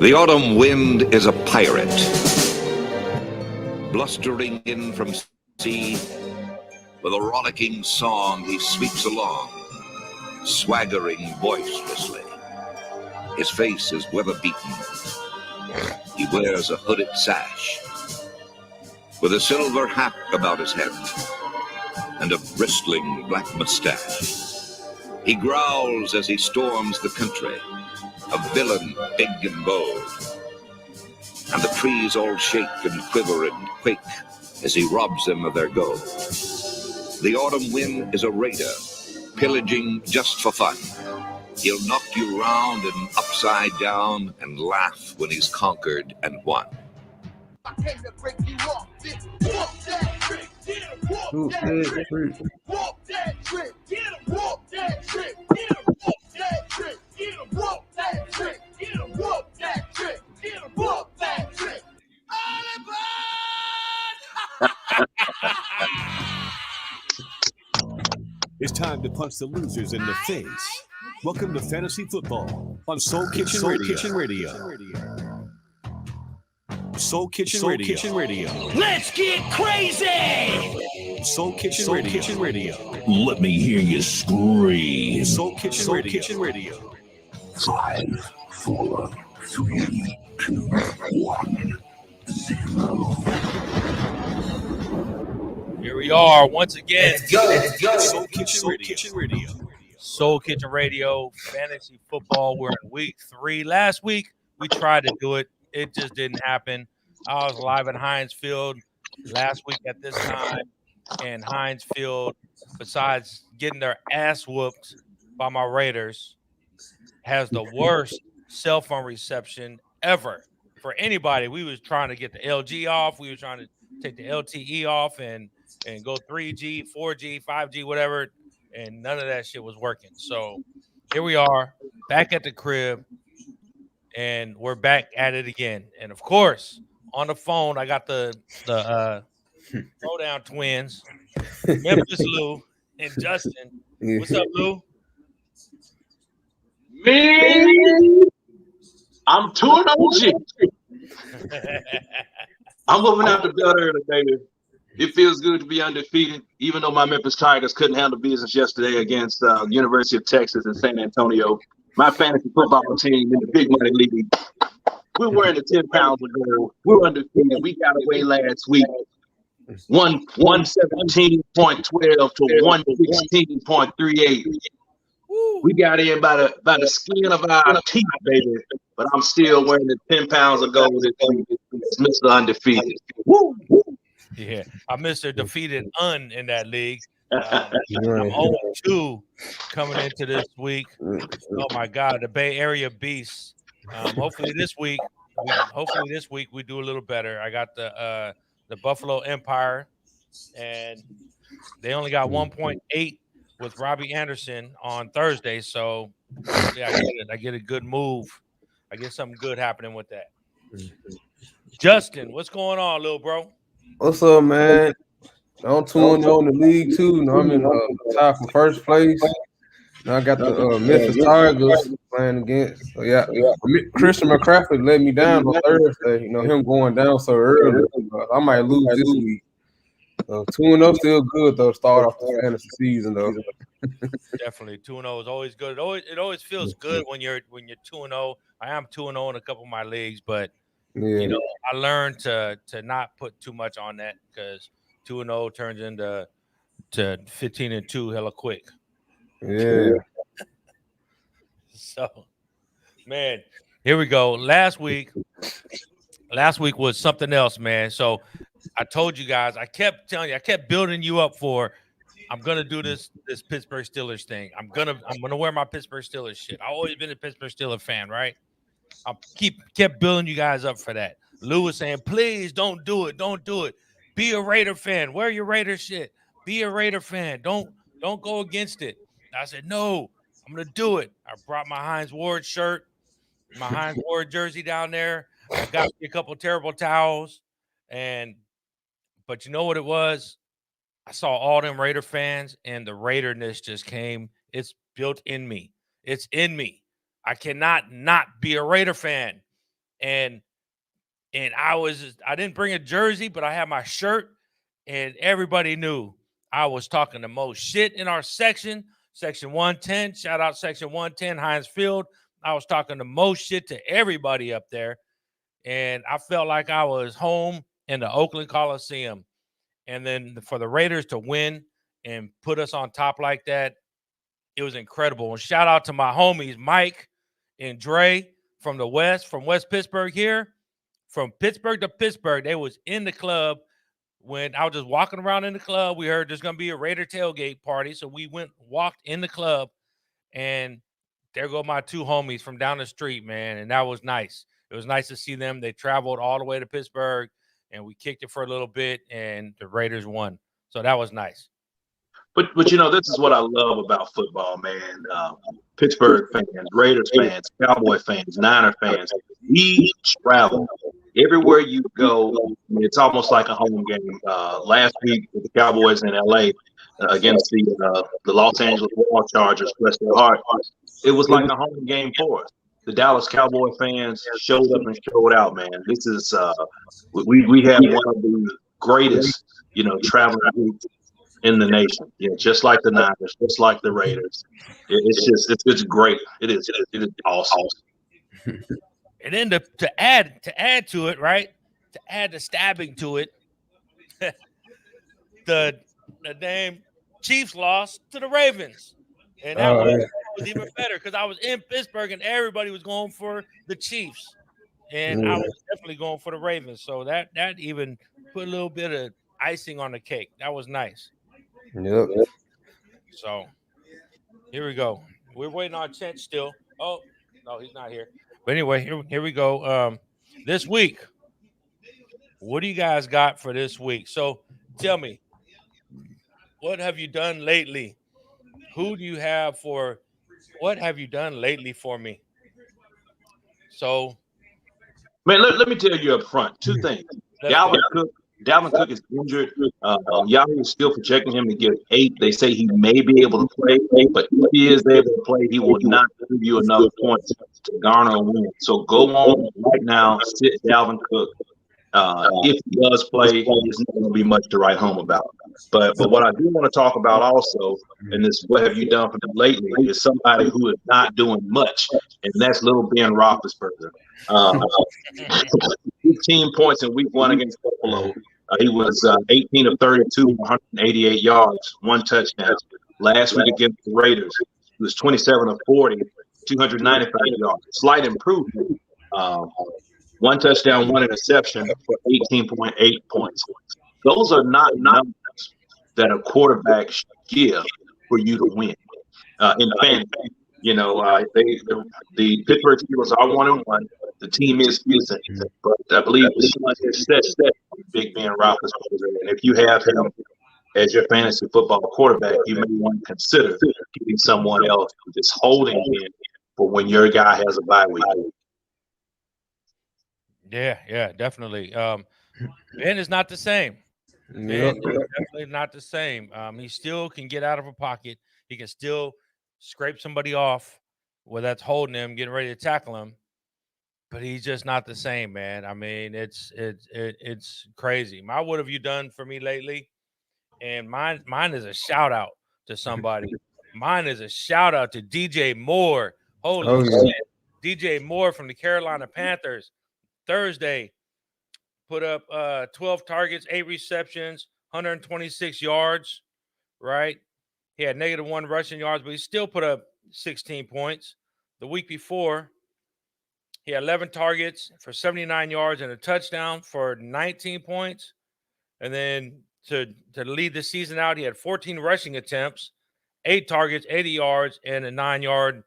The autumn wind is a pirate, blustering in from sea. With a rollicking song, he sweeps along, swaggering boisterously. His face is weather-beaten. He wears a hooded sash, with a silver hat about his head, and a bristling black mustache. He growls as he storms the country, a villain big and bold. And the trees all shake and quiver and quake as he robs them of their gold. The autumn wind is a raider, pillaging just for fun. He'll knock you round and upside down and laugh when he's conquered and won. I came to break you off, bitch. Walk that trick, get him, walk that trick. Walk that trick, get him, walk that trick. Get him, walk that trick. Get him, walk that trick. Get him, walk that trick. Get him, walk that trick. It's time to punch the losers in the face. Welcome to Fantasy Football on Soul Kitchen Radio. Soul Kitchen Radio. Let's get crazy! Soul Kitchen Radio. Let me hear you scream. Soul Kitchen Radio. 5, 4, 3, 2, 1, 0. Here we are once again. Let's go. Soul Kitchen Radio. Soul Kitchen Radio, Fantasy Football. We're in week 3. Last week, we tried to do it. It just didn't happen. I was live at Heinz Field last week at this time. And Heinz Field, besides getting their ass whooped by my Raiders, has the worst cell phone reception ever for anybody. We was trying to get the LG off. We were trying to take the LTE off and go 3G, 4G, 5G, whatever, and none of that shit was working. So here we are, back at the crib, and we're back at it again. And, of course, on the phone, I got the Throwdown twins, Memphis Lou and Justin. What's up, Lou? Me, I'm 2-0. I'm moving out the bed early, baby. It feels good to be undefeated, even though my Memphis Tigers couldn't handle business yesterday against University of Texas in San Antonio. My fantasy football team in the big money league. We're wearing the 10 pounds of gold. We're undefeated. We got away last week. 117.12 to 116.38. We got in by the skin of our teeth, baby. But I'm still wearing the 10 pounds of gold. It's Mr. Undefeated. Woo! Yeah, I'm Mr. Defeated in that league. I'm 0-2 coming into this week. Oh my God, the Bay Area Beasts. Hopefully this week we do a little better. I got the Buffalo Empire, and they only got 1.8 with Robbie Anderson on Thursday. So yeah, I get a good move. I get something good happening with that. Justin, what's going on, little bro? What's up, man? I'm 2-0 in the league too. I'm in tie for first place. Now I got the Memphis Tigers playing against. So yeah. Christian McCaffrey let me down on Thursday. You know him going down so early. I might lose this week. 2-0 still good though. To start off the fantasy season though. Definitely 2-0 is always good. It always feels good when you're 2-0. I am 2-0 in a couple of my leagues, but you know I learned to not put too much on that because 2-0 turns into 15-2 hella quick. Yeah. So, man, here we go. Last week was something else, man. So I told you guys, I kept telling you, I kept building you up for I'm gonna do this Pittsburgh Steelers thing. I'm gonna wear my Pittsburgh Steelers shit. I've always been a Pittsburgh Steelers fan, right? I kept building you guys up for that. Lou was saying, please don't do it. Don't do it. Be a Raider fan. Wear your Raider shit. Be a Raider fan. Don't go against it. I said, no, I'm going to do it. I brought my Heinz Ward shirt, my Heinz Ward jersey down there. I got me a couple terrible towels. But you know what it was? I saw all them Raider fans, and the Raiderness just came. It's built in me. It's in me. I cannot not be a Raider fan. and I didn't bring a jersey, but I had my shirt, and everybody knew I was talking the most shit in our section 110. Shout out section 110, Heinz Field. I was talking the most shit to everybody up there, and I felt like I was home in the Oakland Coliseum. And then for the Raiders to win and put us on top like that, it was incredible. And shout out to my homies, Mike and Dre from West Pittsburgh here. From Pittsburgh to Pittsburgh, they was in the club when I was just walking around in the club. We heard there's going to be a Raider tailgate party. So we walked in the club, and there go my two homies from down the street, man. And that was nice. It was nice to see them. They traveled all the way to Pittsburgh, and we kicked it for a little bit, and the Raiders won. So that was nice. But this is what I love about football, man. Pittsburgh fans, Raiders fans, Cowboy fans, Niner fans, we travel. Everywhere you go, it's almost like a home game. Last week with the Cowboys in L.A. Against the Los Angeles Chargers, bless their heart, it was like a home game for us. The Dallas Cowboy fans showed up and showed out, man. This is we have one of the greatest, traveling groups in the nation. Yeah, just like the Niners, just like the Raiders. It's great. It is awesome. And then to add to it, right? To add the stabbing to it, the damn Chiefs lost to the Ravens. And that was even better because I was in Pittsburgh and everybody was going for the Chiefs. And I was definitely going for the Ravens. So that even put a little bit of icing on the cake. That was nice. Yep. So here we go. We're waiting on Chet still. Oh, no, he's not here. But anyway, here we go. This week, what do you guys got for this week? So tell me, what have you done lately? Who do you have for what have you done lately for me? So, man, let me tell you up front two things. Dalvin Cook is injured. Yahoo is still projecting him to get 8. They say he may be able to play, but if he is able to play, he will not give you enough points to garner a win. So go on right now, sit Dalvin Cook. If he does play, there's not going to be much to write home about. But what I do want to talk about also, and this what have you done for them lately, is somebody who is not doing much, and that's little Ben Roethlisberger. 15 points in week 1 against Buffalo. He was 18 of 32, 188 yards, 1 touchdown. Last week against the Raiders, he was 27 of 40, 295 yards. Slight improvement. 1 touchdown, 1 interception for 18.8 points. Those are not numbers that a quarterback should give for you to win. In fantasy, the Pittsburgh Steelers are 1-1. The team is fusing, but I believe the Big Ben Roethlisberger. And if you have him as your fantasy football quarterback, you may want to consider keeping someone else, just holding him for when your guy has a bye week. Yeah, definitely. Ben is not the same. Ben is definitely not the same. He still can get out of a pocket. He can still scrape somebody off where that's holding him, getting ready to tackle him. But he's just not the same, man. I mean, it's crazy. What have you done for me lately? And mine is a shout out to somebody. Mine is a shout out to DJ Moore. Holy shit. DJ Moore from the Carolina Panthers. Thursday, put up 12 targets, 8 receptions, 126 yards, right? He had -1 rushing yards, but he still put up 16 points. The week before, he had 11 targets for 79 yards and a touchdown for 19 points. And then to lead the season out, he had 14 rushing attempts, 8 targets, 80 yards, and a 9-yard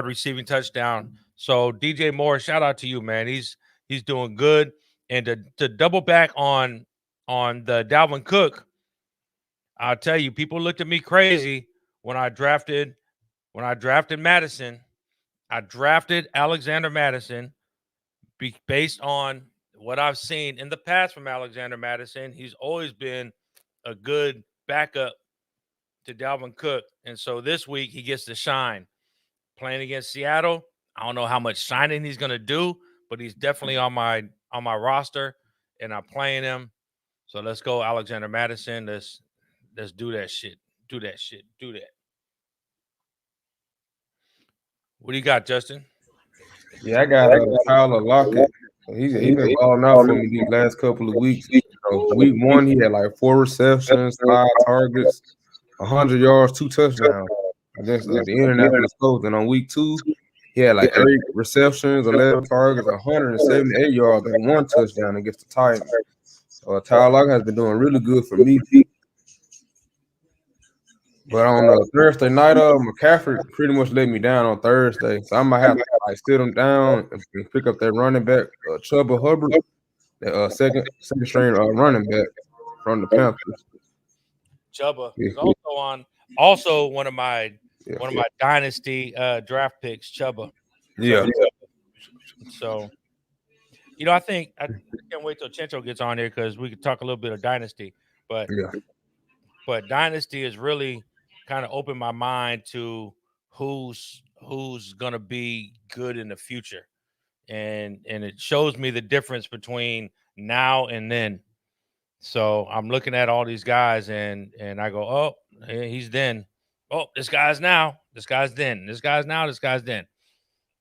receiving touchdown. So DJ Moore, shout out to you, man. He's doing good. And to double back on the Dalvin Cook, I'll tell you, people looked at me crazy when I drafted Madison. I drafted Alexander Madison based on what I've seen in the past from Alexander Madison. He's always been a good backup to Dalvin Cook. And so this week he gets to shine. Playing against Seattle, I don't know how much shining he's going to do, but he's definitely on my roster, and I'm playing him. So let's go, Alexander Madison. Let's do that shit. Do that shit. Do that. What do you got, Justin? Yeah, I got Tyler Lockett. He's been balling out for me these last couple of weeks. Week 1, he had like 4 receptions, 5 targets, 100 yards, 2 touchdowns against the Indianapolis Colts. And on week 2, he had like 8 receptions, 11 targets, 178 yards, and 1 touchdown against the Titans. So Tyler Lockett has been doing really good for me. But on Thursday night, McCaffrey pretty much let me down on Thursday. So I might have to like sit him down and pick up that running back, Chuba Hubbard, the second string running back from the Panthers. Chuba is also one of my dynasty draft picks, Chuba. Yeah. So, I think I can't wait till Chencho gets on here because we could talk a little bit of dynasty. But dynasty has really kind of opened my mind to who's gonna be good in the future, and it shows me the difference between now and then. So I'm looking at all these guys, and I go, oh, he's then. Oh, this guy's now. This guy's then. This guy's now. This guy's then.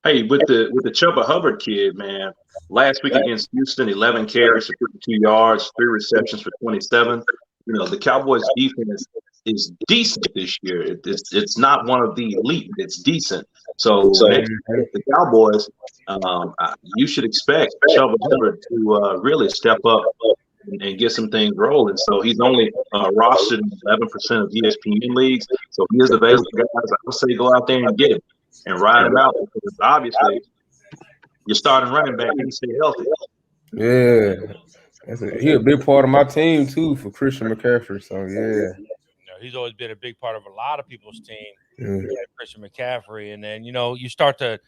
Hey, with the Chuba Hubbard kid, man, last week against Houston, 11 carries for 52 yards, 3 receptions for 27. The Cowboys defense is decent this year. It's not one of the elite. It's decent. So the Cowboys, you should expect Chuba Hubbard to really step up and get some things rolling. So he's only rostered in 11% of ESPN leagues. So he is available, guys. I would say go out there and get him and ride him out, because obviously you're starting running back and stay healthy. Yeah. He's a big part of my team too for Christian McCaffrey. So yeah. He's always been a big part of a lot of people's team, Christian McCaffrey. And then you start to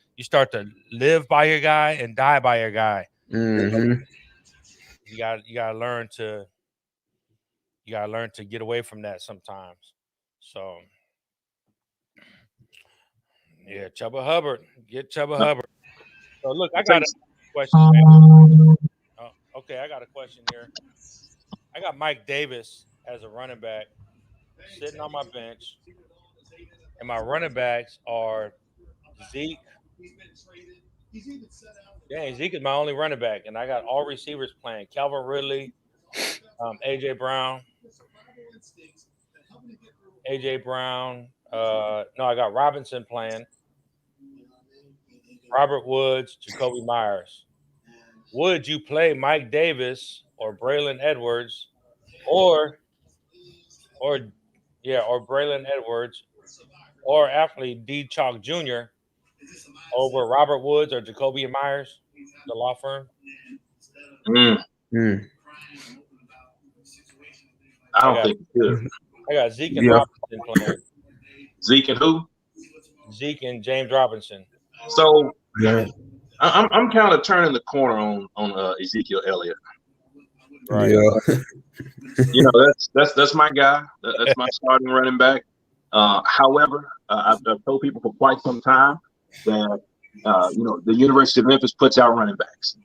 live by your guy and die by your guy. Mm-hmm. You gotta learn to get away from that sometimes. So yeah, Chuba Hubbard. Get Chuba Hubbard. So look, I got a question, man. Okay, I got a question here. I got Mike Davis as a running back sitting on my bench, and my running backs are Zeke. Yeah, Zeke is my only running back, and I got all receivers playing. Calvin Ridley, AJ Brown. No, I got Robinson playing. Robert Woods, Jacoby Myers. Would you play Mike Davis or Braylon Edwards, or Braylon Edwards, or actually D. Chalk Jr. over Robert Woods or Jacoby Myers, the law firm? I don't think you could. I got Zeke and Robinson playing. Zeke and who? Zeke and James Robinson. So I'm kind of turning the corner on Ezekiel Elliott. Right. Yeah. That's my guy. That's my starting running back. However, I've told people for quite some time that the University of Memphis puts out running backs.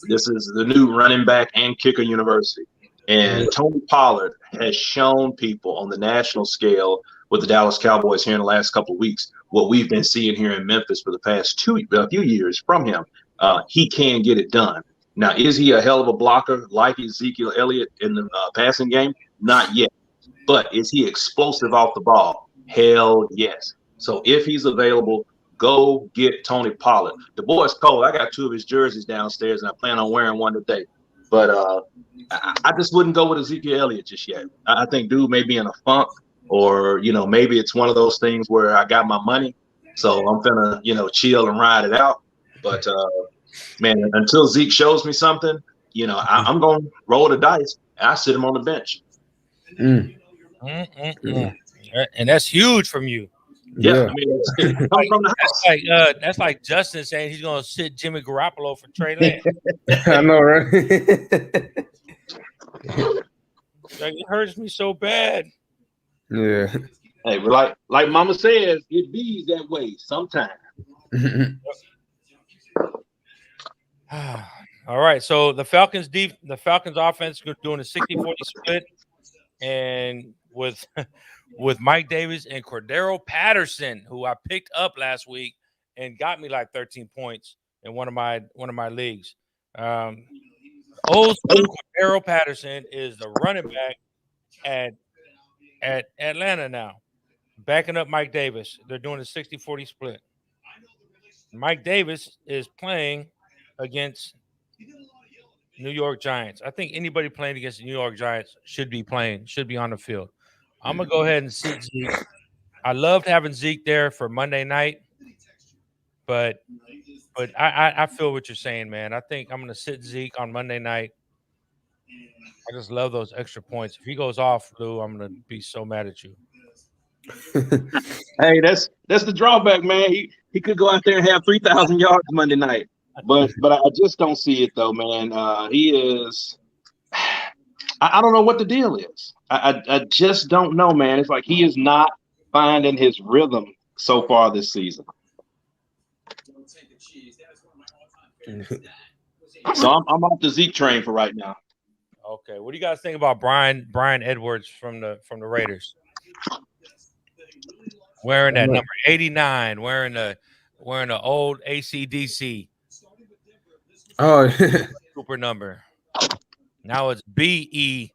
This is the new running back and kicker university. And Tony Pollard has shown people on the national scale with the Dallas Cowboys here in the last couple of weeks what we've been seeing here in Memphis for the past a few years from him. He can get it done. Now, is he a hell of a blocker like Ezekiel Elliott in the passing game? Not yet. But is he explosive off the ball? Hell yes. So if he's available, go get Tony Pollard. The boy's cold. I got 2 of his jerseys downstairs, and I plan on wearing one today. But I just wouldn't go with Ezekiel Elliott just yet. I think dude may be in a funk, or maybe it's one of those things where I got my money, so I'm gonna chill and ride it out. But man, until Zeke shows me something, I'm gonna roll the dice. And I sit him on the bench. And that's huge from you. Yeah. I mean, from the house. That's like Justin saying he's gonna sit Jimmy Garoppolo for Trey Lance. I know, right? Like, it hurts me so bad. Yeah. Hey, but like Mama says, it be that way sometimes. All right, so the Falcons offense is doing a 60-40 split, and with Mike Davis and Cordero Patterson, who I picked up last week and got me like 13 points in one of my leagues. Old school Cordero Patterson is the running back at Atlanta now, backing up Mike Davis. They're doing a 60-40 split. Mike Davis is playing against New York Giants. I think anybody playing against the New York Giants should be on the field. I'm going to go ahead and sit Zeke. I loved having Zeke there for Monday night, but I feel what you're saying, man. I think I'm going to sit Zeke on Monday night. I just love those extra points. If he goes off, Lou, I'm going to be so mad at you. Hey, that's the drawback, man. He could go out there and have 3,000 yards Monday night, but I just don't see it though, man. He is. I don't know what the deal is. I just don't know, man. It's like he is not finding his rhythm so far this season. So I'm off the Zeke train for right now. Okay, what do you guys think about Brian Edwards from the Raiders? Wearing that number 89, wearing the old ACDC. Oh, Super number. Now it's BEDC.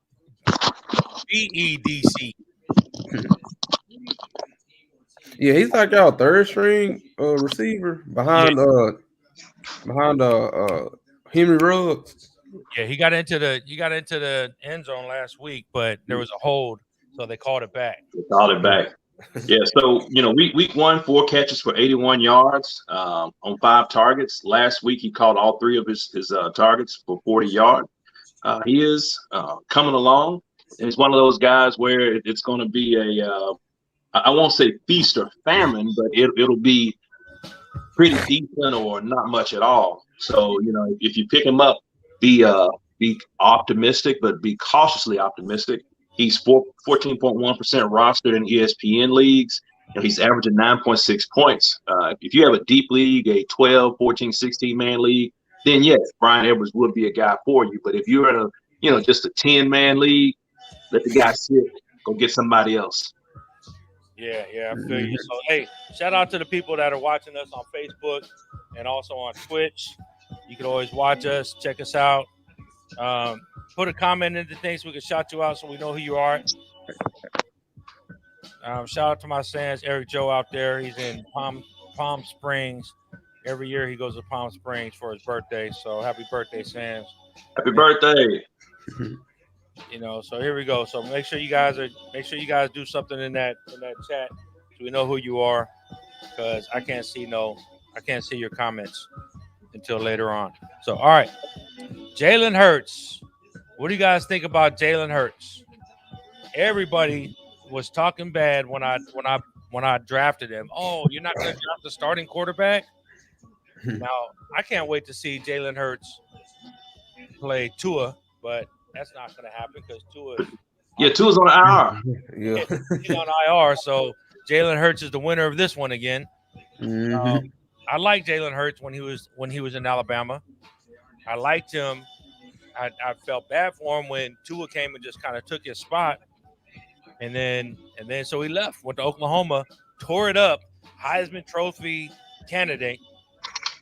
yeah, he's like our third string receiver behind Henry Ruggs. Yeah, he got into the end zone last week, but there was a hold, so they called it back. Yeah, so week 1, 4 catches for 81 yards on 5 targets. Last week he caught all 3 of his targets for 40 yards. He is coming along. And he's one of those guys where it's going to be I won't say feast or famine, but it'll be pretty decent or not much at all. So if you pick him up, be optimistic, but be cautiously optimistic. He's 14.1% rostered in ESPN leagues. He's averaging 9.6 points. If you have a deep league, a 12, 14, 16-man league, then yes, Brian Edwards would be a guy for you. But if you're in just a 10-man league, let the guy sit. Go get somebody else. Yeah, I feel you. So, hey, shout out to the people that are watching us on Facebook and also on Twitch. You can always watch us, check us out. Put a comment into things so we can shout you out so we know who you are. Shout out to my Sans, Eric Joe out there. He's in Palm Springs. Every year he goes to Palm Springs for his birthday. So happy birthday, Sans. Happy birthday. So here we go. So make sure you guys do something in that chat so we know who you are, because I can't see your comments until later on. So all right. Jalen Hurts. What do you guys think about Jalen Hurts? Everybody was talking bad when I drafted him. Oh, you're not going to draft the starting quarterback? Now, I can't wait to see Jalen Hurts play Tua, but that's not going to happen because Tua's on IR. Yeah, he's on IR. So Jalen Hurts is the winner of this one again. Mm-hmm. I liked Jalen Hurts when he was in Alabama. I liked him. I felt bad for him when Tua came and just kind of took his spot, and then so he left, went to Oklahoma, tore it up, Heisman Trophy candidate,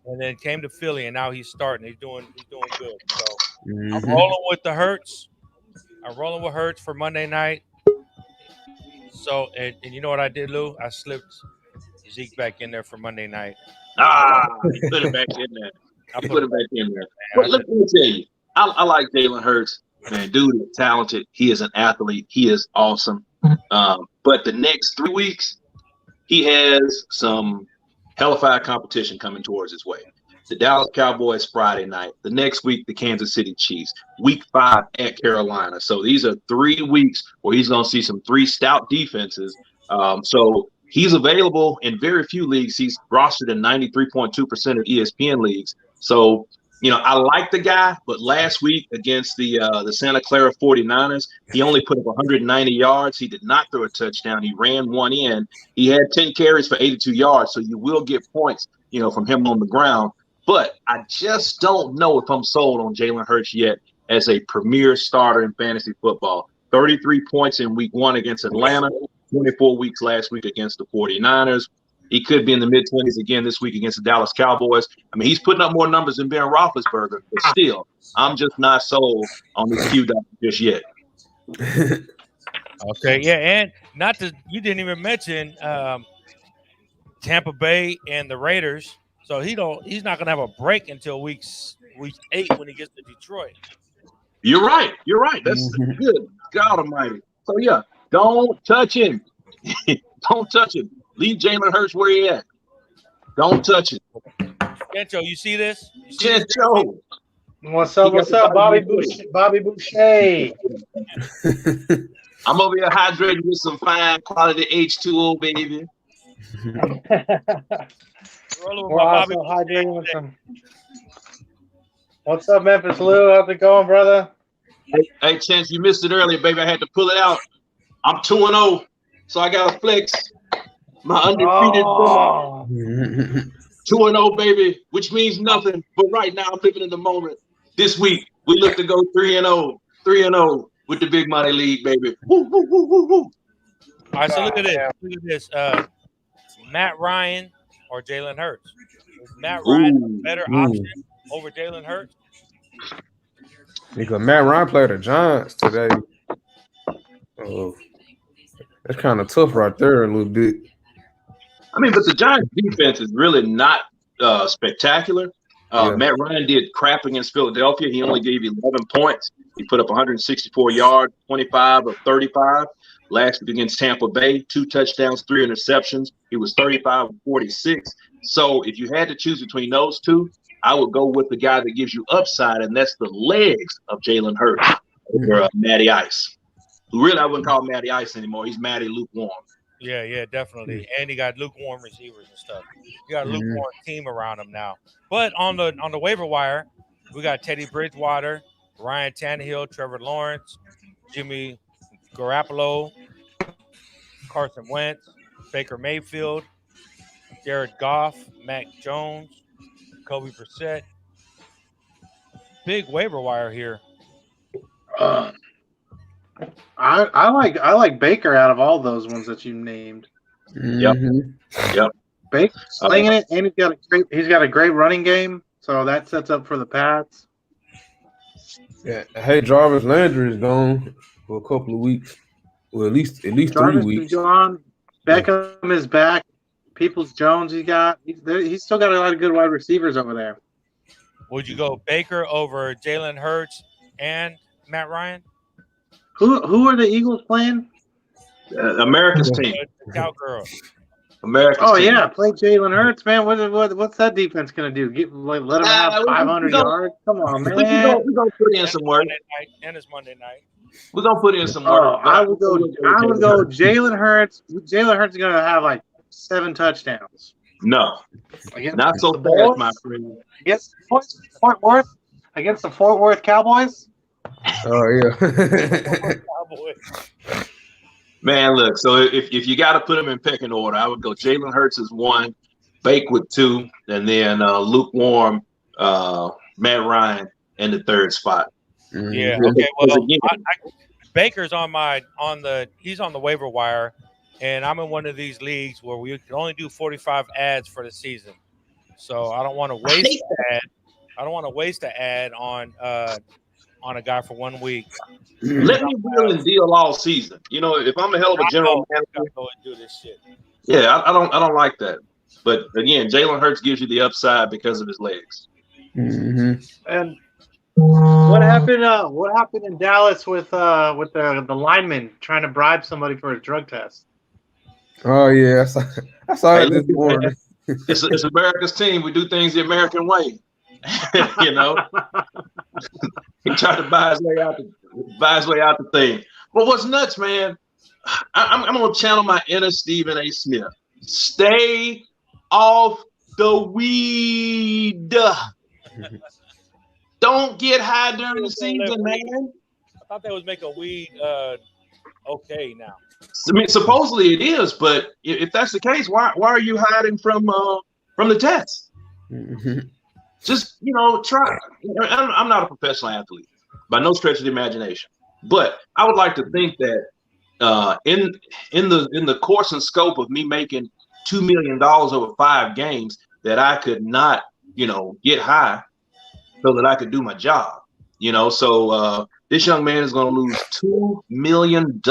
and then came to Philly, and now he's starting. He's doing good. So I'm rolling with the Hurts. I'm rolling with Hurts for Monday night. So and you know what I did, Lou? I slipped Zeke back in there for Monday night. You put it back in there. Put it back in there. But let me tell you, I like Jalen Hurts. Man, dude is talented. He is an athlete. He is awesome. But the next 3 weeks, he has some hellified competition coming towards his way. The Dallas Cowboys Friday night. The next week, the Kansas City Chiefs. Week 5 at Carolina. So these are 3 weeks where he's going to see some 3 stout defenses. So he's available in very few leagues. He's rostered in 93.2% of ESPN leagues. So, I like the guy, but last week against the Santa Clara 49ers, he only put up 190 yards. He did not throw a touchdown. He ran one in. He had 10 carries for 82 yards, so you will get points, from him on the ground. But I just don't know if I'm sold on Jalen Hurts yet as a premier starter in fantasy football. 33 points in week 1 against Atlanta, 24 weeks last week against the 49ers. He could be in the mid-20s again this week against the Dallas Cowboys. I mean, he's putting up more numbers than Ben Roethlisberger, but still, I'm just not sold on this Q doctor just yet. Okay, yeah, and you didn't even mention Tampa Bay and the Raiders. So he's not gonna have a break until week 8 when he gets to Detroit. You're right. That's good. God Almighty. So yeah, don't touch him. Don't touch him. Leave Jalen Hurts where he at. Don't touch it. Gencho, you see this? Gencho. What's up, Bobby Boucher? I'm over here hydrating with some fine quality H2O, baby. We're also hydrating with some. What's up, Memphis Lou? How's it going, brother? Hey, Chance, you missed it earlier, baby. I had to pull it out. I'm 2-0, so I got to flex my undefeated 2-0, baby, which means nothing. But right now, I'm living in the moment. This week, we look to go 3-0 with the Big Money League, baby. Woo, woo, woo, woo, woo. All right, so look at this. Matt Ryan or Jalen Hurts? Is Matt Ryan a better option over Jalen Hurts? Because Matt Ryan played the Giants today. Oh, that's kind of tough right there a little bit. I mean, but the Giants' defense is really not spectacular. Matt Ryan did crap against Philadelphia. He only gave 11 points. He put up 164 yards, 25 of 35. Last week against Tampa Bay, 2 touchdowns, 3 interceptions. He was 35 of 46. So if you had to choose between those two, I would go with the guy that gives you upside, and that's the legs of Jalen Hurts over Matty Ice. Who really I wouldn't call Matty Ice anymore. He's Matty lukewarm. Yeah, definitely. And he got lukewarm receivers and stuff. You got a lukewarm team around him now. But on the waiver wire, we got Teddy Bridgewater, Ryan Tannehill, Trevor Lawrence, Jimmy Garoppolo, Carson Wentz, Baker Mayfield, Jared Goff, Mac Jones, Kobe Brissett. Big waiver wire here. I like Baker out of all those ones that you named. Yep. Baker slinging it, and he's got a great running game, so that sets up for the Pats. Yeah. Hey, Jarvis Landry is gone for a couple of weeks. Well, at least Jarvis 3 weeks. Is gone. Beckham is back. Peoples-Jones he's still got a lot of good wide receivers over there. Would you go Baker over Jalen Hurts and Matt Ryan? Who are the Eagles playing? America's team. The Cowgirls. America's team. Yeah, play Jalen Hurts, man. What's that defense gonna do? Let him have 500 yards? Come on, man. We're gonna put in some work. And it's Monday night. We're gonna put in some work. I would go Jalen Hurts. Jalen Hurts is gonna have like 7 touchdowns. No, not so fast, my friend. Against Fort Worth? Against the Fort Worth Cowboys? Oh yeah. Man, look. So if you got to put them in pecking order, I would go Jalen Hurts as 1, Bake with 2, and then lukewarm Matt Ryan in the 3rd spot. Yeah. Okay. Well, Baker's he's on the waiver wire, and I'm in one of these leagues where we can only do 45 ads for the season. So I don't want to waste the ad. I don't want to waste the ad on a guy for 1 week. Let me wheel and deal all season. You know, if I'm a hell of a general manager, go and do this shit. Yeah, I don't like that. But again, Jalen Hurts gives you the upside because of his legs. And what happened in Dallas with the lineman trying to bribe somebody for a drug test? Oh yeah, I saw it this morning. It's America's team. We do things the American way. You know, he tried to buy his way out the thing. But what's nuts, man? I'm gonna channel my inner Stephen A. Smith. Stay off the weed. Don't get high during the season, man. I thought they was making weed okay now. I mean, supposedly it is, but if that's the case, why are you hiding from the test? Just, try. I'm not a professional athlete by no stretch of the imagination, but I would like to think that in the course and scope of me making $2 million over 5 games, that I could not, get high so that I could do my job. So this young man is going to lose $2 million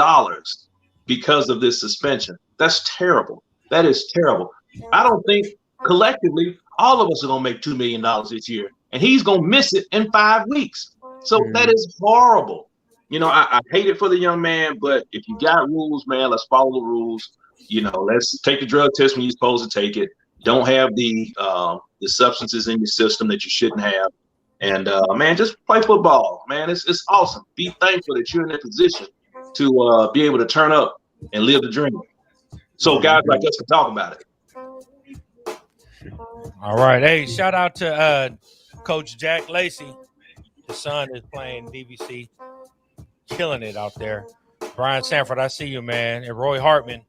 because of this suspension. That's terrible. That is terrible. I don't think collectively all of us are going to make $2 million this year, and he's going to miss it in 5 weeks. So that is horrible. I hate it for the young man, but if you got rules, man, let's follow the rules. Let's take the drug test when you're supposed to take it. Don't have the substances in your system that you shouldn't have. And, man, just play football, man. It's awesome. Be thankful that you're in a position to be able to turn up and live the dream. So guys like us can talk about it. All right. Hey, shout out to Coach Jack Lacey. His son is playing DVC. Killing it out there. Brian Sanford, I see you, man. And Roy Hartman.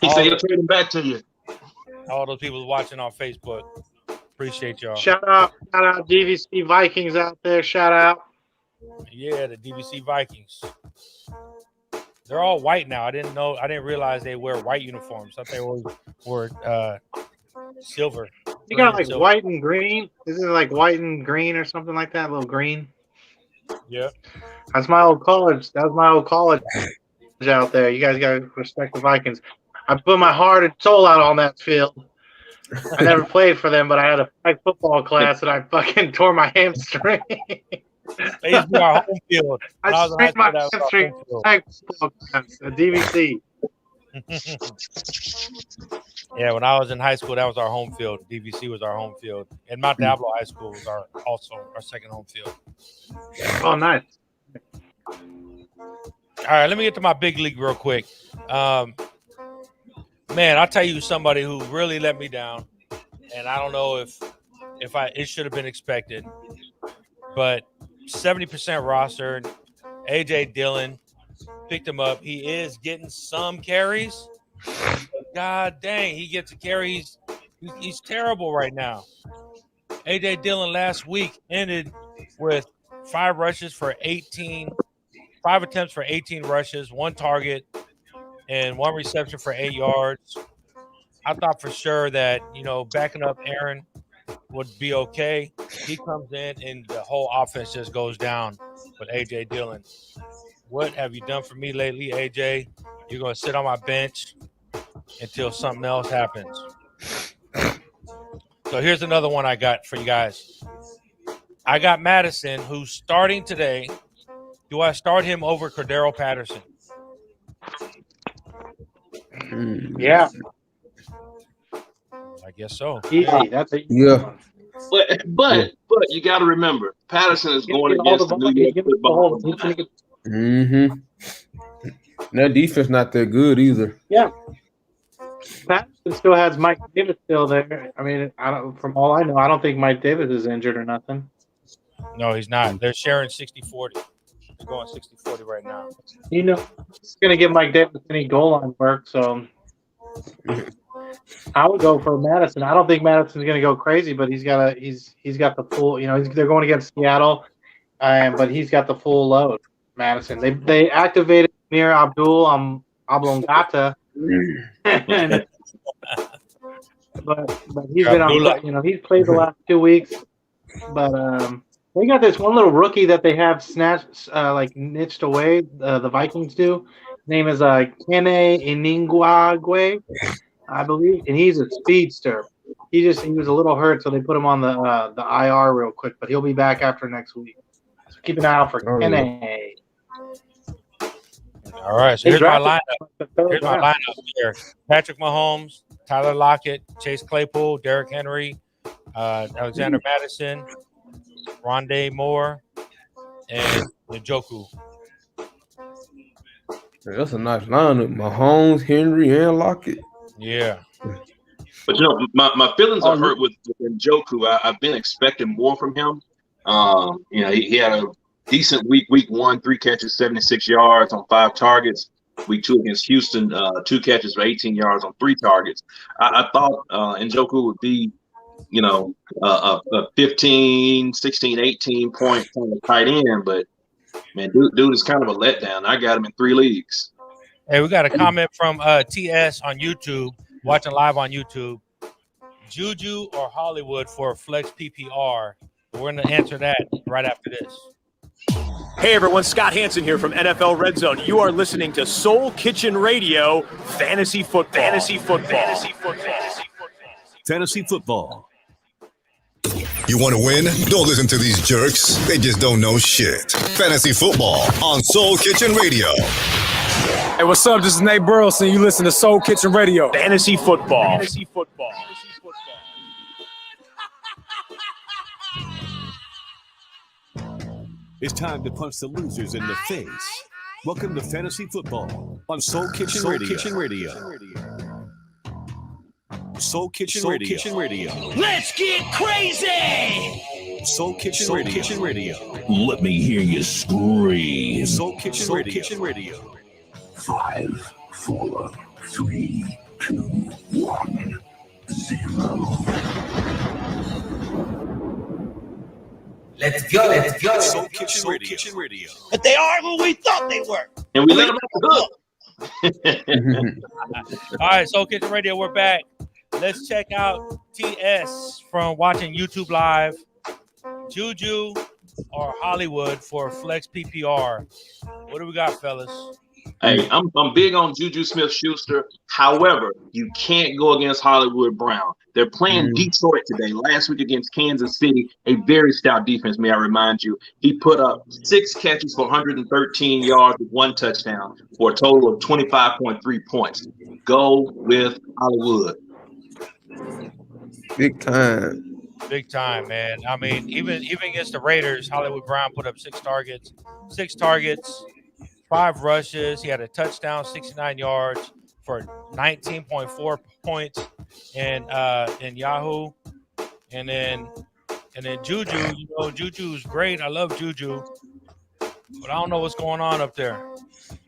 He said he'll trade him back to you. All those people watching on Facebook. Appreciate y'all. Shout out DVC Vikings out there. Shout out. Yeah, the DVC Vikings. They're all white now. I didn't realize they wear white uniforms. I thought they always wore silver. You got like silver. White and green. Isn't it like white and green or something like that? A little green. Yeah. That's my old college. That was my old college out there. You guys got to respect the Vikings. I put my heart and soul out on that field. I never played for them, but I had a flag football class and I fucking tore my hamstring. They used to be our home field. I sprained my hamstring flag football class at DVC. Yeah, when I was in high school, that was our home field. DVC was our home field. And Mount Diablo High School was also our second home field. Oh, nice. All right, let me get to my big league real quick. Man, I'll tell you somebody who really let me down, and I don't know if it should have been expected, but 70% rostered. AJ Dillon picked him up. He is getting some carries. God dang, he gets a carry. He's terrible right now. AJ Dillon last week ended with 5 attempts for 18 rushes, 1 target, and 1 reception for 8 yards. I thought for sure that, backing up Aaron would be okay. He comes in and the whole offense just goes down with A.J. Dillon. What have you done for me lately, A.J.? You're going to sit on my bench until something else happens. So here's another one I got for you guys. I got Madison, who's starting today. Do I start him over Cordero Patterson? Yeah. I guess so. Easy. That's a Yeah. But you got to remember, Patterson is going against the New York football. Mm-hmm. That defense not that good either. Yeah. Patterson still has Mike Davis still there. I mean, from all I know, I don't think Mike Davis is injured or nothing. No, he's not. They're sharing 60-40. They're going 60-40 right now. It's going to give Mike Davis any goal line work, so I would go for Madison. I don't think Madison's going to go crazy, but he's got the full, they're going against Seattle, but he's got the full load, Madison. They activated Mir Abdul Oblongata. but he's been on, he's played the last 2 weeks, but they got this one little rookie that they have niched away. The Vikings do. His name is Kene Iningwagwe, I believe, and he's a speedster. He was a little hurt, so they put him on the IR real quick, but he'll be back after next week. So keep an eye out for Kene. All right, so here's my lineup. Here: Patrick Mahomes, Tyler Lockett, Chase Claypool, Derrick Henry, Alexander Madison, Rondé Moore, and Njoku. That's a nice lineup. Mahomes, Henry, and Lockett. Yeah. But my feelings are hurt with Njoku. I've been expecting more from him. He had a decent week 1, 3 catches, 76 yards on 5 targets. Week 2 against Houston, 2 catches for 18 yards on 3 targets. I thought Njoku would be a 15, 16, 18 point kind of tight end, but man, dude is kind of a letdown. I got him in 3 leagues. Hey, we got a comment from TS on YouTube, watching live on YouTube. Juju or Hollywood for a flex PPR? We're going to answer that right after this. Hey everyone, Scott Hansen here from NFL Red Zone. You are listening to Soul Kitchen Radio, Fantasy Football. Fantasy Football. Fantasy Football. Fantasy Football. You want to win? Don't listen to these jerks. They just don't know shit. Fantasy Football on Soul Kitchen Radio. Hey, what's up? This is Nate Burleson. You listen to Soul Kitchen Radio. Fantasy Football. Fantasy Football. It's time to punch the losers in the face. Welcome to Fantasy Football on Soul Kitchen Radio. Soul Kitchen Radio. Let's get crazy! Soul Kitchen Radio. Let me hear you scream. Soul Kitchen Radio. 5, 4, 3, 2, 1, 0. Let's go. Soul Kitchen Radio. But they are who we thought they were. And we let them off the hook. All right, Soul Kitchen Radio, we're back. Let's check out TS from watching YouTube Live. Juju or Hollywood for flex PPR. What do we got, fellas? Hey, I'm big on Juju Smith-Schuster. However, you can't go against Hollywood Brown. They're playing Detroit today. Last week against Kansas City, a very stout defense, may I remind you. He put up 6 catches for 113 yards with 1 touchdown for a total of 25.3 points. Go with Hollywood. Big time, man. I mean, even against the Raiders, Hollywood Brown put up 6 targets, 5 rushes. He had a touchdown, 69 yards for 19.4 points in Yahoo. And then Juju, Juju's great. I love Juju, but I don't know what's going on up there.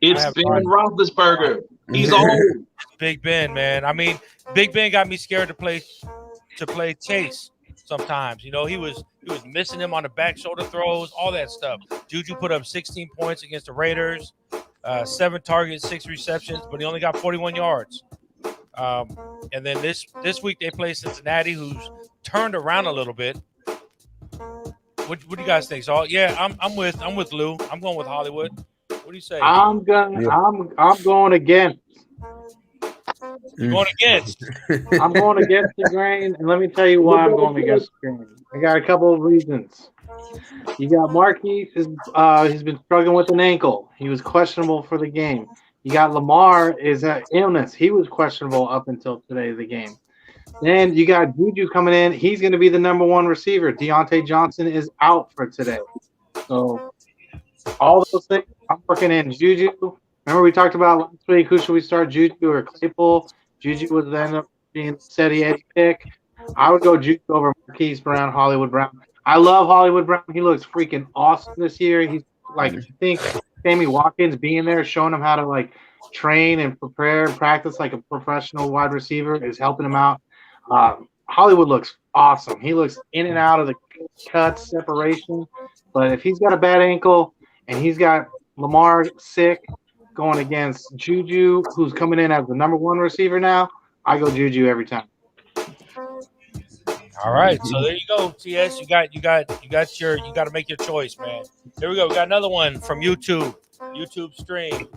It's Ben Roethlisberger. He's old. Big Ben, man. I mean, Big Ben got me scared to play Chase sometimes. He was missing him on the back shoulder throws, all that stuff. Juju put up 16 points against the Raiders, 7 targets, 6 receptions, but he only got 41 yards. And then this week they play Cincinnati, who's turned around a little bit. What do you guys think? So yeah, I'm with Lou. I'm going with Hollywood. What do you say? I'm going against. You're going against. I'm going against the grain, and let me tell you why I'm going against the grain. I got a couple of reasons. You got Marquise. He's been struggling with an ankle. He was questionable for the game. You got Lamar is at illness. He was questionable up until today of the game. Then you got Juju coming in. He's going to be the number 1 receiver. Deontay Johnson is out for today. So all those things, I'm working in Juju. Remember we talked about last week, who should we start, Juju or Claypool? Juju would end up being steady Eddie pick. I would go Juju over Marquise Brown, Hollywood Brown. I love Hollywood Brown. He looks freaking awesome this year. He's like, I think Sammy Watkins being there, showing him how to train and prepare and practice like a professional wide receiver is helping him out. Hollywood looks awesome. He looks in and out of the cuts, separation. But if he's got a bad ankle and he's got Lamar sick, going against Juju, who's coming in as the number 1 receiver now, I go Juju every time. All right, so there you go, TS. You got to make your choice, man. Here we go. We got another one from YouTube stream,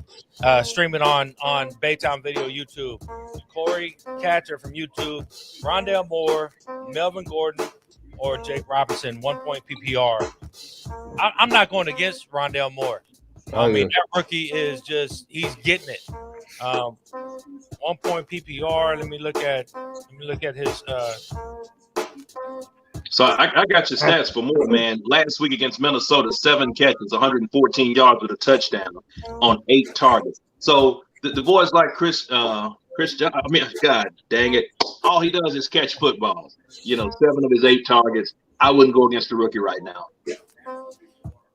streaming on Baytown Video YouTube. Corey Catcher from YouTube, Rondale Moore, Melvin Gordon, or Jake Robinson, 1 point PPR. I'm not going against Rondale Moore. I mean, that rookie is he's getting it. 1 point PPR. Let me look at his. So I got your stats for more, man. Last week against Minnesota, 7 catches, 114 yards with a touchdown on 8 targets. So the boys like Chris John. I mean, God dang it! All he does is catch footballs. 7 of his 8 targets. I wouldn't go against the rookie right now.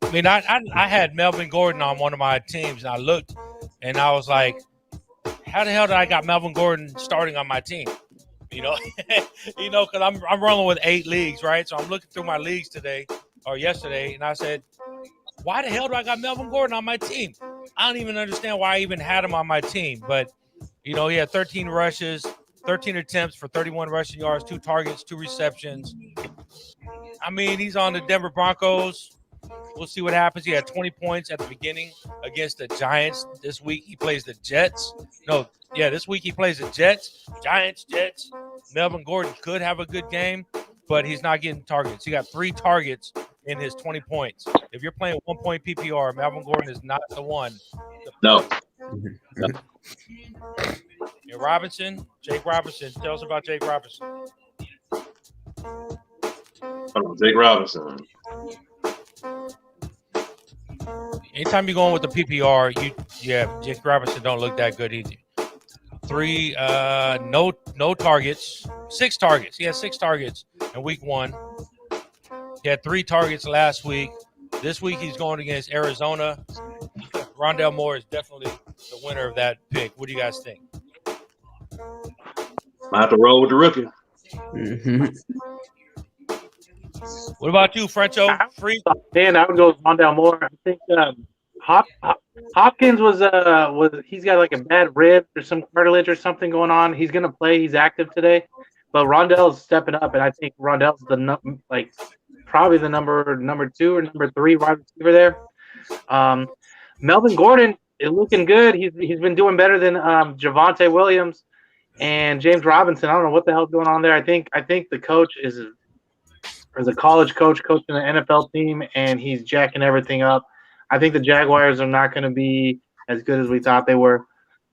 I mean, I had Melvin Gordon on one of my teams, and I looked, and I was like, how the hell did I got Melvin Gordon starting on my team? Because I'm rolling with 8 leagues, right? So I'm looking through my leagues today or yesterday, and I said, why the hell do I got Melvin Gordon on my team? I don't even understand why I even had him on my team. But, he had 13 rushes, 13 attempts for 31 rushing yards, 2 targets, 2 receptions. I mean, he's on the Denver Broncos. We'll see what happens. He had 20 points at the beginning against the Giants. This week he plays the Jets. This week he plays the Jets. Giants, Jets. Melvin Gordon could have a good game, but he's not getting targets. He got 3 targets in his 20 points. If you're playing 1-point PPR, Melvin Gordon is not the one. No. Jake Robinson. Tell us about Jake Robinson. Jake Robinson. Anytime you're going with the PPR, Jake Robinson don't look that good either. 3, no targets, 6 targets. He had 6 targets in week 1. He had 3 targets last week. This week he's going against Arizona. Rondale Moore is definitely the winner of that pick. What do you guys think? I have to roll with the rookie. Mm-hmm. What about you, Frencho? Free? Man, I would go with Rondale Moore. I think Hopkins was he's got like a bad rib or some cartilage or something going on. He's gonna play. He's active today, but Rondale's stepping up, and I think Rondale's probably the number 2 or number 3 wide receiver there. Melvin Gordon is looking good. He's been doing better than Javonte Williams and James Robinson. I don't know what the hell's going on there. I think the coach is a college coach coaching the NFL team, and he's jacking everything up. I think the Jaguars are not going to be as good as we thought they were.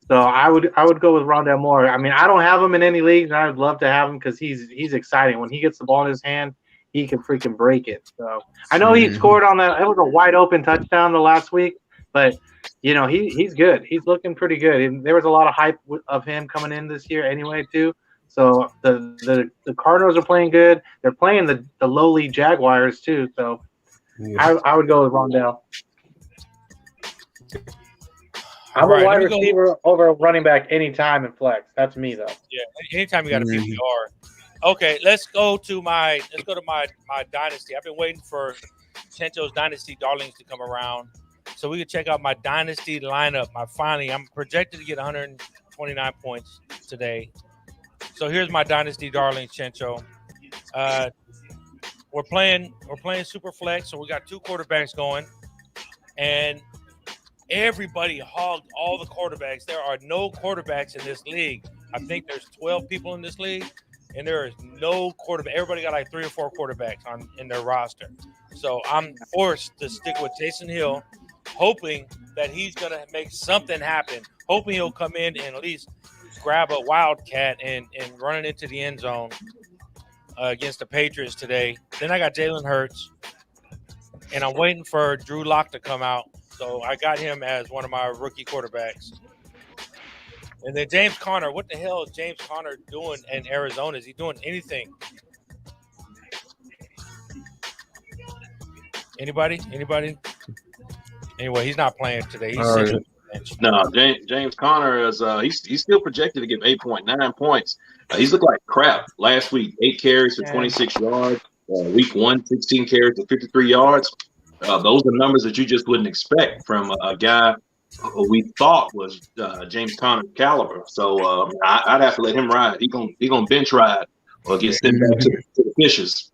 So I would go with Rondale Moore. I mean, I don't have him in any leagues, and I would love to have him because he's exciting. When he gets the ball in his hand, he can freaking break it. So I know he scored on that. It was a wide open touchdown the last week, but he's good. He's looking pretty good. And there was a lot of hype of him coming in this year anyway too. So the Cardinals are playing good. They're playing the lowly Jaguars too. So I would go with Rondale. I'm a wide receiver over a running back anytime in flex. That's me though. Yeah, anytime you got a PPR. Okay, let's go to my dynasty. I've been waiting for Chencho's dynasty darlings to come around, so we can check out my dynasty lineup. I'm projected to get 129 points today. So here's my dynasty darlings, Chencho. We're playing super flex, so we got 2 quarterbacks going, and everybody hogged all the quarterbacks. There are no quarterbacks in this league. I think there's 12 people in this league, and there is no quarterback. Everybody got like 3 or 4 quarterbacks in their roster. So I'm forced to stick with Taysom Hill, hoping that he's going to make something happen, hoping he'll come in and at least grab a wildcat and run it into the end zone against the Patriots today. Then I got Jalen Hurts, and I'm waiting for Drew Lock to come out. So I got him as one of my rookie quarterbacks. And then James Conner. What the hell is James Conner doing in Arizona? Is he doing anything? Anybody? Anyway, he's not playing today. No, James Conner is he's still projected to give 8.9 points. He's looked like crap last week. 8 carries for 26 yards. Week 1, 16 carries for 53 yards. Those are numbers that you just wouldn't expect from a guy who we thought was James Conner's caliber. So I'd have to let him ride. He gonna bench ride or get sent back to the fishes.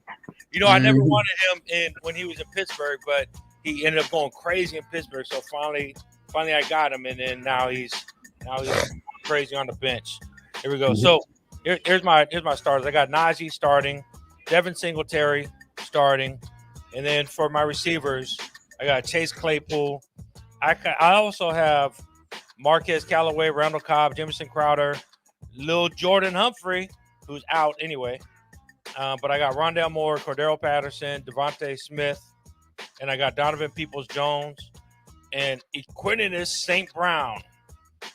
I never wanted him when he was in Pittsburgh, but he ended up going crazy in Pittsburgh. So finally I got him, and then now he's crazy on the bench. Here we go. So here's my starters. I got Najee starting, Devin Singletary starting, and then for my receivers, I got Chase Claypool. I also have Marquez Callaway, Randall Cobb, Jamison Crowder, Lil Jordan Humphrey, who's out anyway. But I got Rondale Moore, Cordero Patterson, Devontae Smith, and I got Donovan Peoples-Jones and Equinus St. Brown,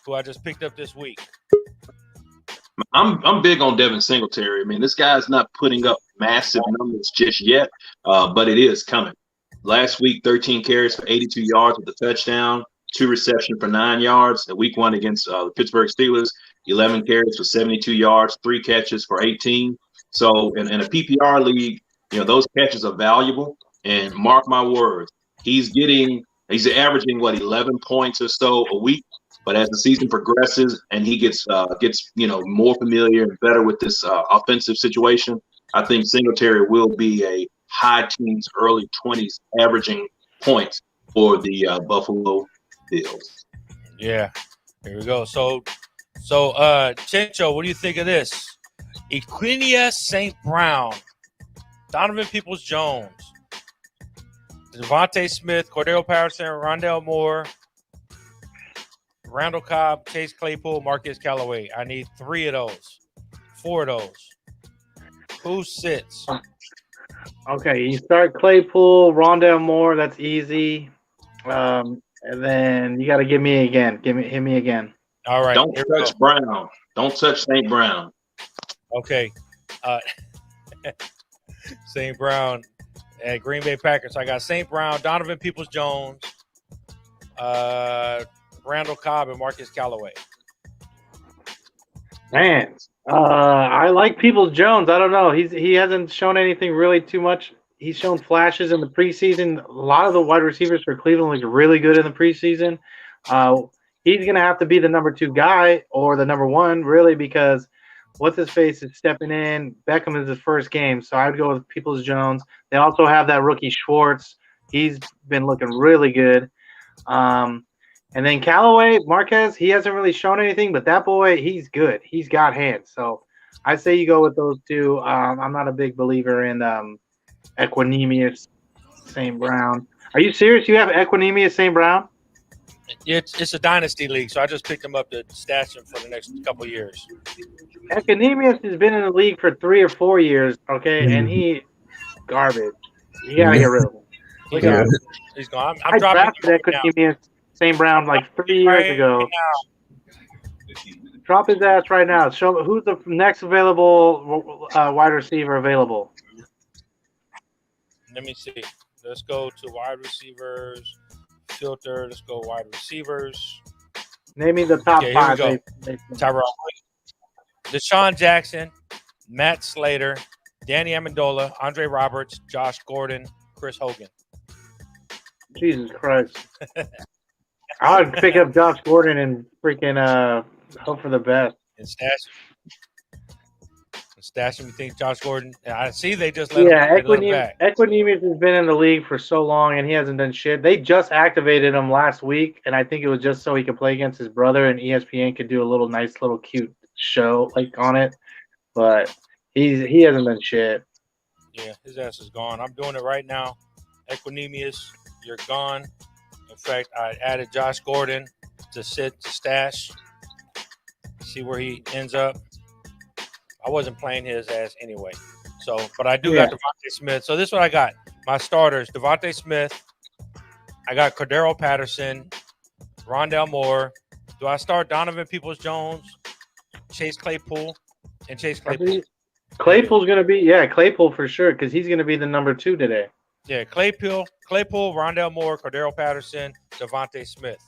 who I just picked up this week. I'm big on Devin Singletary. I mean, this guy's not putting up massive numbers just yet, but it is coming. Last week, 13 carries for 82 yards with a touchdown, 2 receptions for 9 yards. In week 1 against the Pittsburgh Steelers, 11 carries for 72 yards, 3 catches for 18. So in a PPR league, those catches are valuable. And mark my words, he's averaging 11 points or so a week. But as the season progresses and he gets more familiar and better with this offensive situation, I think Singletary will be a high teens, early 20s averaging points for the Buffalo Bills. Yeah, here we go. So Chencho, what do you think of this? Equinea St. Brown, Donovan Peoples-Jones, Devontae Smith, Cordero Patterson, Rondale Moore, Randall Cobb, Chase Claypool, Marcus Callaway. I need 4 of those. Who sits? Okay, you start Claypool, Rondale Moore. That's easy. And then you got to give me again. Hit me again. All right. Don't touch Brown. Don't touch St. Brown. Okay. St. Brown at Green Bay Packers. I got St. Brown, Donovan Peoples-Jones, Randall Cobb, and Marcus Callaway. Man, I like Peoples-Jones. I don't know. He hasn't shown anything really too much. He's shown flashes in the preseason. A lot of the wide receivers for Cleveland look really good in the preseason. He's going to have to be the number 2 guy or the number 1, really, because what's-his-face is stepping in. Beckham is his first game, so I'd go with Peoples-Jones. They also have that rookie Schwartz. He's been looking really good. And then Callaway, Marquez, he hasn't really shown anything, but that boy, he's good. He's got hands. So I say you go with those 2. I'm not a big believer in Equinemius St. Brown. Are you serious? You have Equinemius St. Brown? It's a dynasty league, so I just picked him up to stash him for the next couple of years. Equinemius has been in the league for 3 or 4 years, okay, and he garbage. You gotta get rid of him. Look at him. He's gone. I drafted Equinemius St. Brown like 3 years ago. Drop his ass right now. Show who's the next available wide receiver available. Let me see. Let's go to wide receivers. Filter. Let's go wide receivers. Name me the top 5. Here we go. Tyrell, Deshaun Jackson, Matt Slater, Danny Amendola, Andre Roberts, Josh Gordon, Chris Hogan. Jesus Christ. I would pick up Josh Gordon and freaking hope for the best. And stash him. You think Josh Gordon? I see they just let him back. Equinemius has been in the league for so long, and he hasn't done shit. They just activated him last week, and I think it was just so he could play against his brother, and ESPN could do a little nice little cute show on it. But he hasn't done shit. Yeah, his ass is gone. I'm doing it right now. Equinemius, you're gone. In fact, I added Josh Gordon to stash. See where he ends up. I wasn't playing his ass anyway. So, but I do got Devontae Smith. So this is what I got. My starters, Devontae Smith. I got Cordero Patterson, Rondale Moore. Do I start Donovan Peoples-Jones, Chase Claypool, and Chase Claypool? Claypool's going to be, Claypool for sure, because he's going to be the number 2 today. Yeah, Claypool, Rondale Moore, Cordero Patterson, Devontae Smith.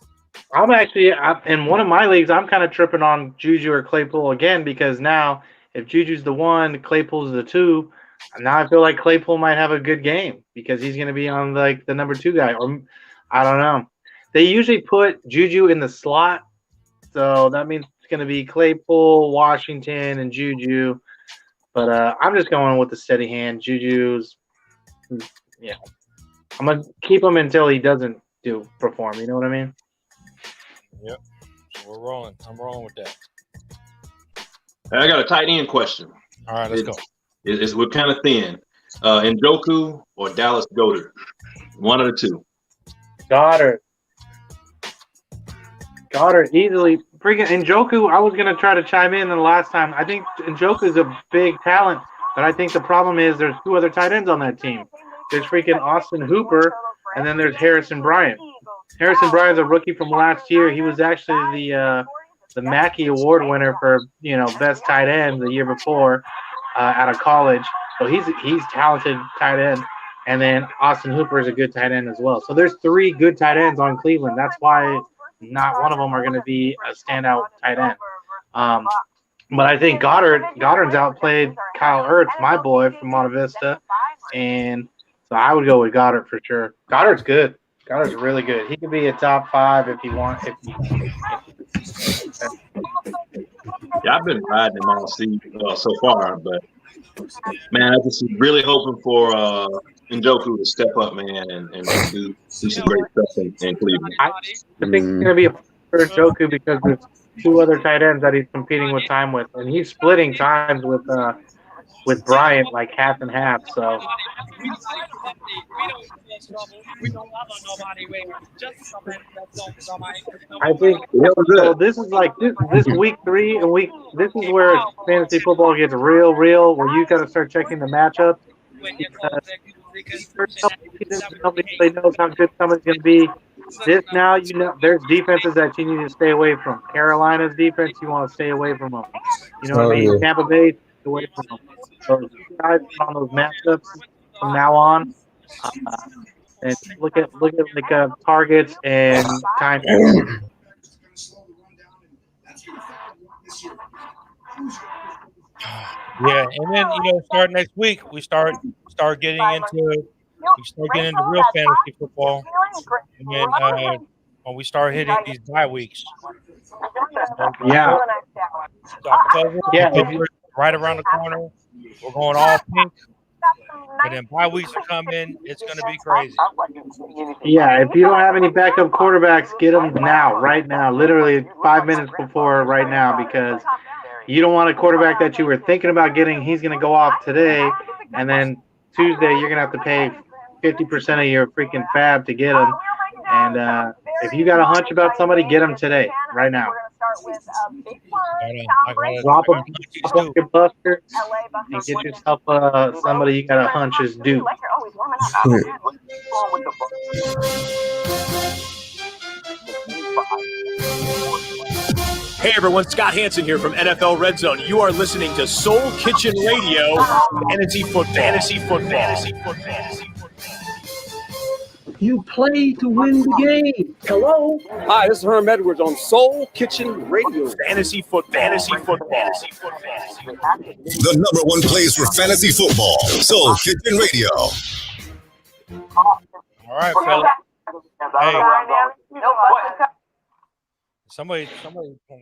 I'm actually, in one of my leagues, I'm kind of tripping on Juju or Claypool again, because now if Juju's the 1, Claypool's the 2, now I feel like Claypool might have a good game because he's going to be on the number 2 guy. Or I don't know. They usually put Juju in the slot, so that means it's going to be Claypool, Washington, and Juju. But I'm just going with the steady hand. Juju's, I'm going to keep him until he doesn't perform. You know what I mean? Yep. So we're rolling. I'm rolling with that. I got a tight end question. All right, let's go. We're kind of thin. Njoku or Dallas Goedert? One of the 2. Goddard easily. Freaking Njoku, I was going to try to chime in the last time. I think Njoku is a big talent, but I think the problem is there's 2 other tight ends on that team. There's freaking Austin Hooper, and then there's Harrison Bryant. Harrison Bryant's a rookie from last year. He was actually the Mackey Award winner for best tight end the year before out of college. So he's talented tight end. And then Austin Hooper is a good tight end as well. So there's 3 good tight ends on Cleveland. That's why not one of them are going to be a standout tight end. But I think Goddard's outplayed Kyle Ertz, my boy from Monte Vista, and so I would go with Goddard for sure. Goddard's good. Goddard's really good. He could be a top 5 if he wants. Yeah, I've been riding him all season so far, but man, I just really hoping for Njoku to step up, man, and do some great stuff in Cleveland. I think it's going to be a for Njoku because there's 2 other tight ends that he's competing with time with, and he's splitting times with Bryant like half and half. So I think so this is like this week 3 and this is where fantasy football gets real, where you got to start checking the matchups because first couple of seasons nobody really knows how good somebody's going to be. This now, there's defenses that you need to stay away from. Carolina's defense, you want to stay away from them. You know what I mean? Yeah. Tampa Bay, stay away from them. So keep guys on those matchups from now on, and look at like targets and time. Yeah, and then start next week we start getting into real fantasy football, and then when we start hitting these bye weeks. Yeah. October, right around the corner. We're going all pink. And then bye weeks are coming. It's going to be crazy. Yeah, if you don't have any backup quarterbacks, get them now, right now, literally 5 minutes before right now, because you don't want a quarterback that you were thinking about getting. He's going to go off today, and then Tuesday you're going to have to pay 50% of your freaking fab to get him. And if you got a hunch about somebody, get them today, right now. Drop a buster and get yourself somebody you got a hunch is due. Hey everyone, Scott Hansen here from NFL Red Zone. You are listening to Soul Kitchen Radio, Fantasy Football. You play to win the game. Hello. Hi, this is Herm Edwards on Soul Kitchen Radio. Fantasy football. The number 1 place for fantasy football. Soul Kitchen Radio. All right, fellas. Hey. Somebody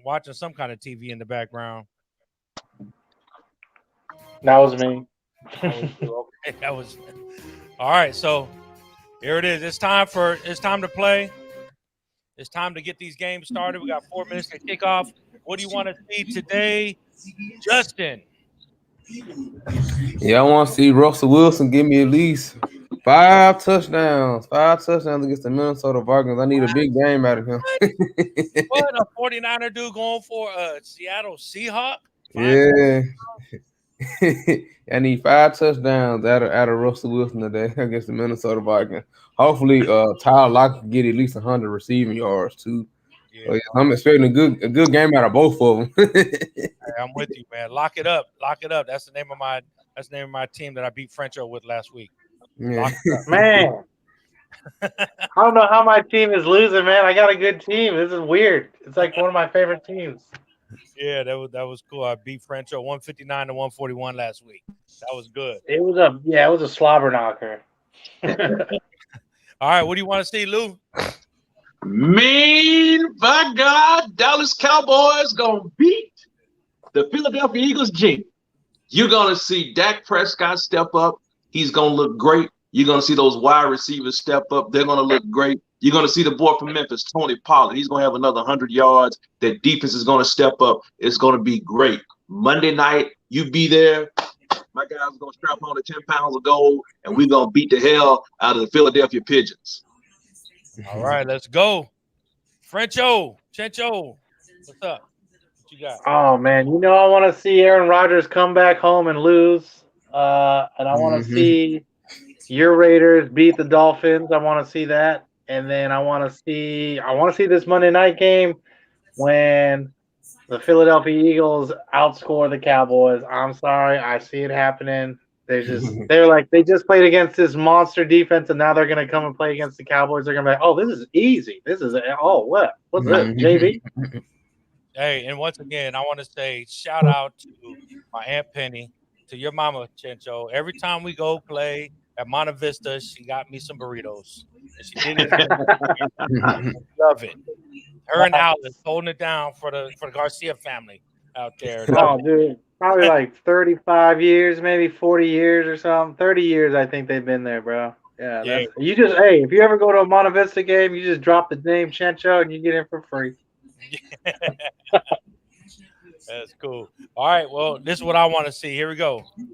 watching some kind of TV in the background. That was me. That was all right. So here it is. It's time to play. It's time to get these games started. We got 4 minutes to kick off. What do you want to see today, Justin? Yeah, I want to see Russell Wilson give me at least 5 touchdowns. 5 touchdowns against the Minnesota Vikings. I need a big game out of him. What, a 49er dude going for a Seattle Seahawk? Yeah. I need 5 touchdowns out of Russell Wilson today against the Minnesota Vikings. Hopefully, Tyler Lockett can get at least 100 receiving yards too. Yeah. So, yeah, I'm expecting a good game out of both of them. Hey, I'm with you, man. Lock it up. That's the name of my team that I beat Frencho with last week. Yeah. Man, I don't know how my team is losing, man. I got a good team. This is weird. It's like one of my favorite teams. Yeah, that was cool. I beat Frencho 159 to 141 last week. That was good. It was a slobber knocker. All right, what do you want to see, Lou? Mean by God, Dallas Cowboys gonna beat the Philadelphia Eagles. You're gonna see Dak Prescott step up. He's gonna look great. You're gonna see those wide receivers step up. They're gonna look great. You're gonna see the boy from Memphis, Tony Pollard. He's gonna have another 100 yards. That defense is gonna step up. It's gonna be great. Monday night, you be there. My guys are gonna strap on to 10 pounds of gold, and we're gonna beat the hell out of the Philadelphia Pigeons. All right, let's go. Chencho, what's up? What you got? Oh man, I want to see Aaron Rodgers come back home and lose, and I want to see your Raiders beat the Dolphins. I want to see that, and then I want to see this Monday night game when the Philadelphia Eagles outscore the Cowboys. I'm sorry, I see it happening. They just played against this monster defense, and now they're going to come and play against the Cowboys. They're going to be like, oh, this is easy. What's this, JV? Hey, and once again, I want to say shout out to my Aunt Penny, to your mama, Chencho. Every time we go play at Monte Vista, she got me some burritos. And she did it. Love it. Her and Alice holding it down for the Garcia family out there. Oh, dude. Probably like 35 years, maybe 40 years or something. 30 years, I think they've been there, bro. Yeah. You just, hey, if you ever go to a Monte Vista game, you just drop the name Chencho and you get in for free. That's cool. All right, well, this is what I want to see. Here we go. We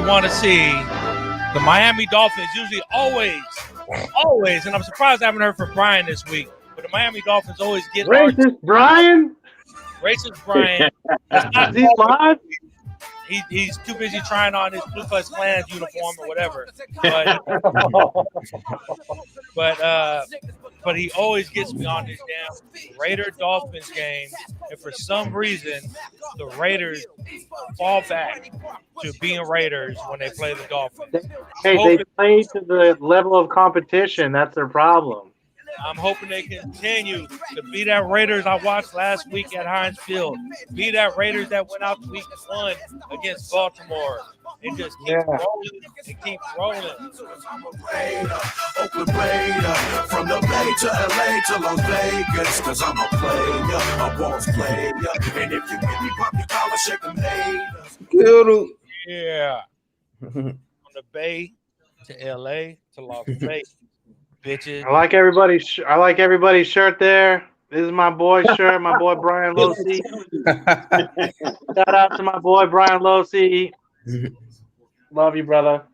want to see the Miami Dolphins usually always, and I'm surprised I haven't heard from Bryant this week, but the Miami Dolphins always get Racist Brian? Racist Bryant. Is he live? He's too busy trying on his Ku Klux Klan uniform or whatever. But he always gets me on this damn Raider Dolphins game, and for some reason the Raiders fall back to being Raiders when they play the Dolphins. Hey, they play to the level of competition. That's their problem. I'm hoping they continue to be that Raiders I watched last week at Heinz Field. Be that Raiders that went out week 1 against Baltimore. And just keep rolling and keep rolling. Oakland Raider, from the Bay to LA to Las Vegas, cause I'm a player, a boss player. And if you give me pop your collar, shake them haters. Yeah. From the Bay to LA to Las Vegas. Bitches. I like everybody's shirt there. This is my boy's shirt, my boy Brian Losey. Shout out to my boy Brian Losey. Love you, brother.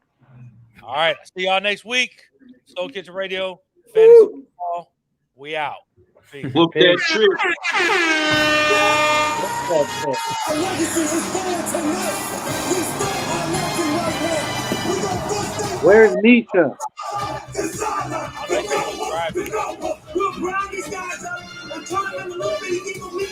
All right. See y'all next week. Soul Kitchen Radio, Fantasy Football. We out. Peace. Whoop that shit. Where's Nisha? We'll grind these guys up and turn them in a little bit.